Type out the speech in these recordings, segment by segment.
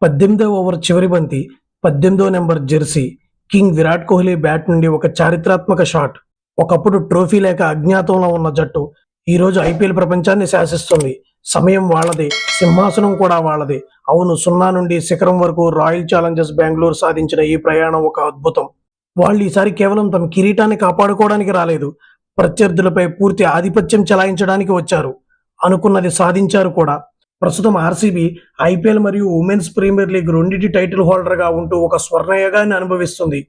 18వ over చివరి బంతి 18వ number jersey king Virat Kohli bat నుండి ఒక చారిత్రాత్మక షాట్. ఒకప్పుడు ట్రోఫీ లేక అజ్ఞాతంలో ఉన్న జట్టు ఈ రోజు ఐపీఎల్ ప్రపంచాన్ని శాసిస్తుంది. సమయం వాళ్ళదే, సింహాసనం కూడా వాళ్ళదే. అవును, 0 నుండి శిఖరం వరకు రాయల్ ఛాలెంజర్స్ బెంగళూరు సాధించిన ఈ ప్రయాణం ఒక అద్భుతం. వాళ్ళు ఈసారి కేవలం తమ కిరీటాన్ని కాపాడుకోవడానికి రాలేదు, ప్రత్యర్థులపై పూర్తి ఆధిపత్యం చెలాయించడానికి వచ్చారు. అనుకున్నది సాధించారు కూడా. ప్రస్తుతం ఆర్సీబీ ఐపీఎల్ మరియు ఉమెన్స్ ప్రీమియర్ లీగ్ రెండింటి టైటిల్ హోల్డర్గా ఉంటూ ఒక స్వర్ణయుగాన్ని అనుభవిస్తుంది.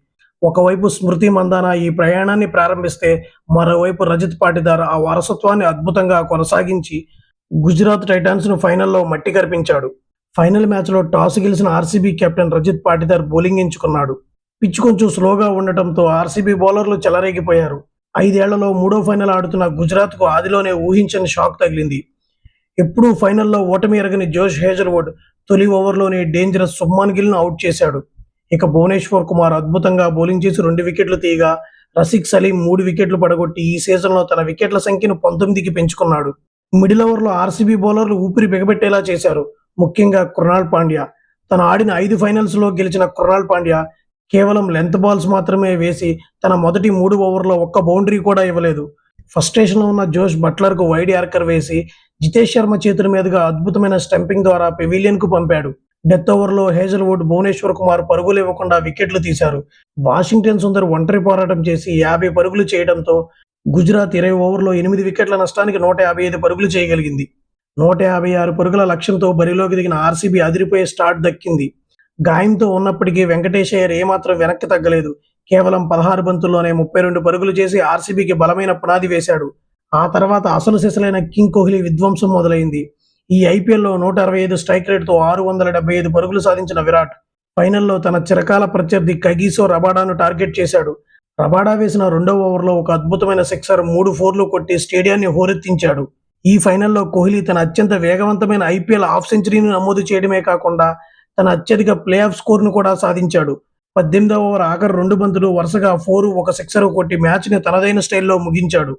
ఒకవైపు స్మృతి మందాన ఈ ప్రయాణాన్ని ప్రారంభిస్తే, మరోవైపు రజత్ పాటిదార్ ఆ వారసత్వాన్ని అద్భుతంగా కొనసాగించి గుజరాత్ టైటాన్స్ను ఫైనల్లో మట్టి కరిపించాడు. ఫైనల్ మ్యాచ్లో టాస్ గెలిచిన RCB captain Rajat Patidar bowling ఎంచుకున్నాడు. పిచ్ కొంచెం స్లోగా ఉండటంతో ఆర్సీబీ బౌలర్లు చెలరేగిపోయారు. 5 ఏళ్లలో 3వ ఫైనల్ ఆడుతున్న గుజరాత్కు ఆదిలోనే ఊహించని షాక్ తగిలింది. ఎప్పుడూ ఫైనల్లో ఓటమి ఎరగని జోష్ హేజల్వుడ్ తొలి ఓవర్లోనే డేంజరస్ శుభ్మన్ గిల్ను అవుట్ చేశాడు. ఇక భువనేశ్వర్ కుమార్ అద్భుతంగా బౌలింగ్ చేసి 2 వికెట్లు తీయగా, రసిక్ సలీం 3 వికెట్లు పడగొట్టి ఈ సీజన్లో తన వికెట్ల సంఖ్యను 19కి పెంచుకున్నాడు. మిడిల్ ఓవర్లో ఆర్సీబీ బౌలర్లు ఊపిరి బిగబెట్టేలా చేశారు. ముఖ్యంగా కృణాల్ పాండ్యా. తను ఆడిన 5 ఫైనల్స్లో గెలిచిన కృణాల్ పాండ్యా కేవలం లెంత్ బాల్స్ మాత్రమే వేసి తన మొదటి 3 ఓవర్లో ఒక్క బౌండరీ కూడా ఇవ్వలేదు. ఫ్రస్ట్రేషన్లో ఉన్న జోష్ బట్లర్కు వైడ్ యార్కర్ వేసి జితేష్ శర్మ చేతుల మీదుగా అద్భుతమైన స్టంపింగ్ ద్వారా పెవిలియన్కు పంపాడు. డెత్ ఓవర్లో హేజల్వుడ్, భువనేశ్వర్ కుమార్ పరుగులు ఇవ్వకుండా వికెట్లు తీశారు. వాషింగ్టన్ సుందర్ ఒంటరి పోరాటం చేసి 50 పరుగులు చేయడంతో గుజరాత్ 20 ఓవర్లో 8 వికెట్ల నష్టానికి 155 పరుగులు చేయగలిగింది. 156 పరుగుల లక్ష్యంతో బరిలోకి దిగిన ఆర్సీబీ అదిరిపోయే స్టార్ట్ దక్కింది. గాయంతో ఉన్నప్పటికీ వెంకటేష్ అయ్యర్ ఏమాత్రం వెనక్కి తగ్గలేదు. కేవలం 16 బంతుల్లోనే 32 పరుగులు చేసి ఆర్సీబీకి బలమైన పునాది వేశాడు. ఆ తర్వాత అసలు సిసలైన కింగ్ కోహ్లీ విధ్వంసం మొదలైంది. ఈ ఐపీఎల్లో 165 స్ట్రైక్ రేట్తో 675 పరుగులు సాధించిన విరాట్ ఫైనల్లో తన చిరకాల ప్రత్యర్థి కగిసో రబాడాను టార్గెట్ చేశాడు. రబాడా వేసిన 2వ ఓవర్లో ఒక అద్భుతమైన సిక్సర్, 3 4లు కొట్టి స్టేడియాన్ని హోరెత్తించాడు. ఈ ఫైనల్లో కోహ్లీ తన అత్యంత వేగవంతమైన ఐపీఎల్ హాఫ్ సెంచరీని నమోదు చేయడమే కాకుండా తన అత్యధిక ప్లే ఆఫ్ స్కోర్ను కూడా సాధించాడు. 18వ ఓవర్ ఆఖరి 2 బంతులు వరుసగా 4, 1 సిక్సర్ కొట్టి మ్యాచ్ని తనదైన స్టైల్లో ముగించాడు.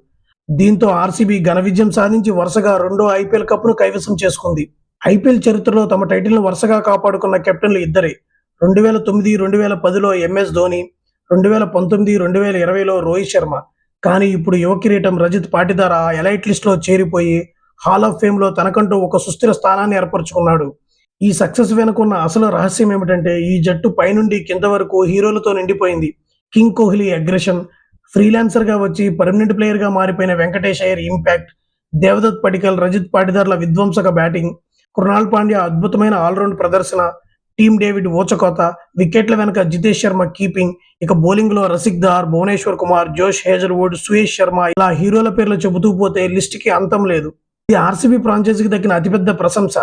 దీంతో ఆర్సీబీ ఘన విజయం సాధించి వరుసగా 2వ ఐపీఎల్ కప్ను కైవసం చేసుకుంది. ఐపీఎల్ చరిత్రలో తమ టైటిల్ను వరుసగా కాపాడుకున్న కెప్టెన్లు ఇద్దరే. 2009, 2010లో ఎంఎస్ ధోని, 2019, 2020లో రోహిత్ శర్మ. కానీ ఇప్పుడు యువ కిరీటం రజత్ పాటిదార్ ఆ ఎలైట్ లిస్ట్లో చేరిపోయి హాల్ ఆఫ్ ఫేమ్లో తనకంటూ ఒక సుస్థిర స్థానాన్ని ఏర్పరచుకున్నాడు. ఈ సక్సెస్ వెనుకున్న అసలు రహస్యం ఏమిటంటే, ఈ జట్టు పైనుండి కింద వరకు హీరోలతో నిండిపోయింది. కింగ్ కోహ్లీ అగ్రెషన్, ఫ్రీలాన్సర్గా వచ్చి పర్మనెంట్ ప్లేయర్గా మారిపోయిన వెంకటేష్ అయ్యర్ ఇంపాక్ట్, దేవదత్ పడికల్, రజత్ పాటిదార్ల విధ్వంసక బ్యాటింగ్, కృణాల్ పాండ్యా అద్భుతమైన ఆల్రౌండ్ ప్రదర్శన, టీమ్ డేవిడ్ ఓచకోత, వికెట్ల వెనక జితేష్ శర్మ కీపింగ్, ఇక బౌలింగ్లో రసిక్ దార్, భువనేశ్వర్ కుమార్, జోష్ హేజల్వుడ్, సుయేష్ శర్మ, ఇలా హీరోల పేర్లు చెబుతూ పోతే లిస్టుకి అంతం లేదు. ఇది ఆర్సీబీ ఫ్రాంచైజీకి దక్కిన అతిపెద్ద ప్రశంస.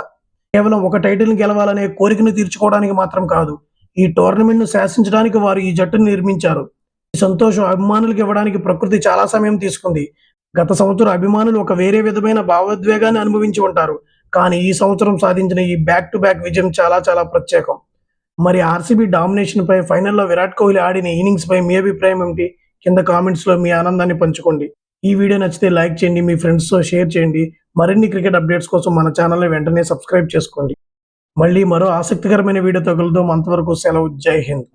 కేవలం ఒక టైటిల్ని గెలవాలనే కోరికను తీర్చుకోవడానికి మాత్రం కాదు, ఈ టోర్నమెంట్ను శాసించడానికి వారు ఈ జట్టును నిర్మించారు. ఈ సంతోషం అభిమానులకు ఇవ్వడానికి ప్రకృతి చాలా సమయం తీసుకుంది. గత సంవత్సరం అభిమానులు ఒక వేరే విధమైన భావోద్వేగాన్ని అనుభవించి ఉంటారు. కానీ ఈ సంవత్సరం సాధించిన ఈ బ్యాక్ టు బ్యాక్ విజయం చాలా చాలా ప్రత్యేకం. మరి ఆర్సీబీ డామినేషన్ పై, ఫైనల్లో విరాట్ కోహ్లీ ఆడిన ఇన్నింగ్స్ పై మీ అభిప్రాయం ఏమిటి? కింద కామెంట్స్లో మీ ఆనందాన్ని పంచుకోండి. ఈ వీడియో నచ్చితే లైక్ చేయండి, మీ ఫ్రెండ్స్తో షేర్ చేయండి. మరిన్ని క్రికెట్ అప్డేట్స్ కోసం మన ఛానల్ని వెంటనే సబ్స్క్రైబ్ చేసుకోండి. మళ్ళీ మరో ఆసక్తికరమైన వీడియోతో కలుద్దాం. అంతవరకు సెలవు. జై హింద్.